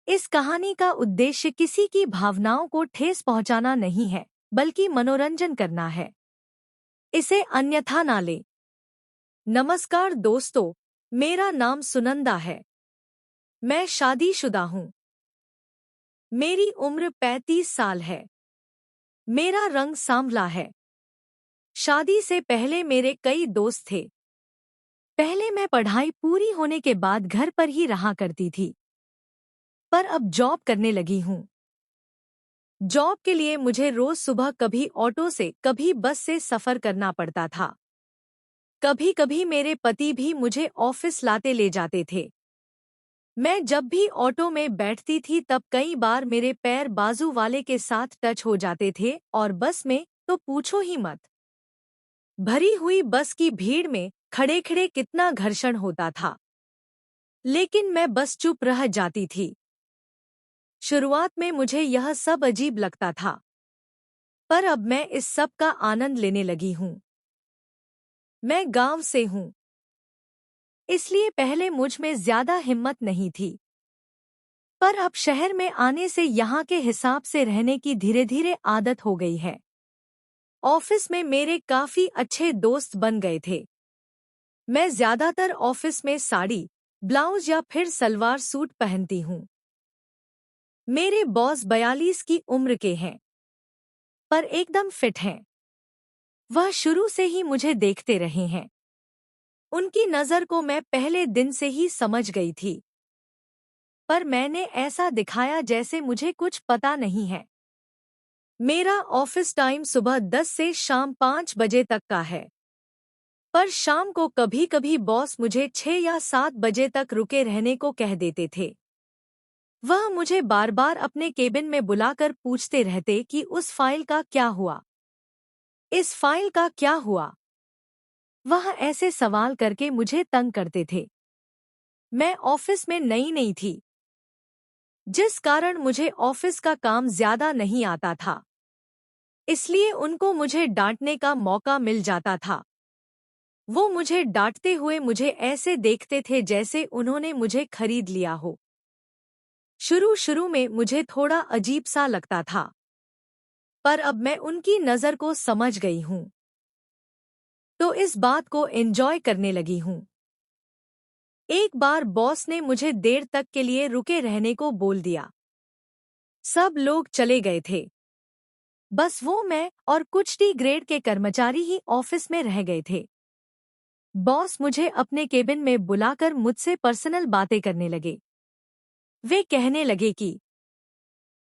इस कहानी का उद्देश्य किसी की भावनाओं को ठेस पहुंचाना नहीं है, बल्कि मनोरंजन करना है। इसे अन्यथा ना ले। नमस्कार दोस्तों, मेरा नाम सुनंदा है। मैं शादीशुदा हूँ। मेरी उम्र 35 साल है। मेरा रंग सांवला है। शादी से पहले मेरे कई दोस्त थे। पहले मैं पढ़ाई पूरी होने के बाद घर पर ही रहा करती थी, पर अब जॉब करने लगी हूँ। जॉब के लिए मुझे रोज सुबह कभी ऑटो से कभी बस से सफर करना पड़ता था। कभी कभी मेरे पति भी मुझे ऑफिस लाते ले जाते थे। मैं जब भी ऑटो में बैठती थी तब कई बार मेरे पैर बाजू वाले के साथ टच हो जाते थे और बस में तो पूछो ही मत। भरी हुई बस की भीड़ में खड़े खड़े कितना घर्षण होता था, लेकिन मैं बस चुप रह जाती थी। शुरुआत में मुझे यह सब अजीब लगता था, पर अब मैं इस सब का आनंद लेने लगी हूँ। मैं गांव से हूँ, इसलिए पहले मुझ में ज्यादा हिम्मत नहीं थी, पर अब शहर में आने से यहाँ के हिसाब से रहने की धीरे धीरे आदत हो गई है। ऑफिस में मेरे काफी अच्छे दोस्त बन गए थे। मैं ज्यादातर ऑफिस में साड़ी, ब्लाउज या फिर सलवार सूट पहनती हूँ। मेरे बॉस 42 की उम्र के हैं, पर एकदम फिट हैं। वह शुरू से ही मुझे देखते रहे हैं। उनकी नज़र को मैं पहले दिन से ही समझ गई थी, पर मैंने ऐसा दिखाया जैसे मुझे कुछ पता नहीं है। मेरा ऑफिस टाइम सुबह 10 से शाम 5 बजे तक का है, पर शाम को कभी-कभी बॉस मुझे 6 या 7 बजे तक रुके रहने को कह देते थे। वह मुझे बार-बार अपने केबिन में बुलाकर पूछते रहते कि उस फाइल का क्या हुआ, इस फाइल का क्या हुआ। वह ऐसे सवाल करके मुझे तंग करते थे। मैं ऑफिस में नई थी, जिस कारण मुझे ऑफिस का काम ज्यादा नहीं आता था, इसलिए उनको मुझे डांटने का मौका मिल जाता था। वो मुझे डांटते हुए मुझे ऐसे देखते थे जैसे उन्होंने मुझे खरीद लिया हो। शुरू में मुझे थोड़ा अजीब सा लगता था, पर अब मैं उनकी नज़र को समझ गई हूँ, तो इस बात को एंजॉय करने लगी हूँ। एक बार बॉस ने मुझे देर तक के लिए रुके रहने को बोल दिया। सब लोग चले गए थे, बस वो मैं और कुछ टी ग्रेड के कर्मचारी ही ऑफिस में रह गए थे। बॉस मुझे अपने केबिन में बुलाकर मुझसे पर्सनल बातें करने लगे। वे कहने लगे कि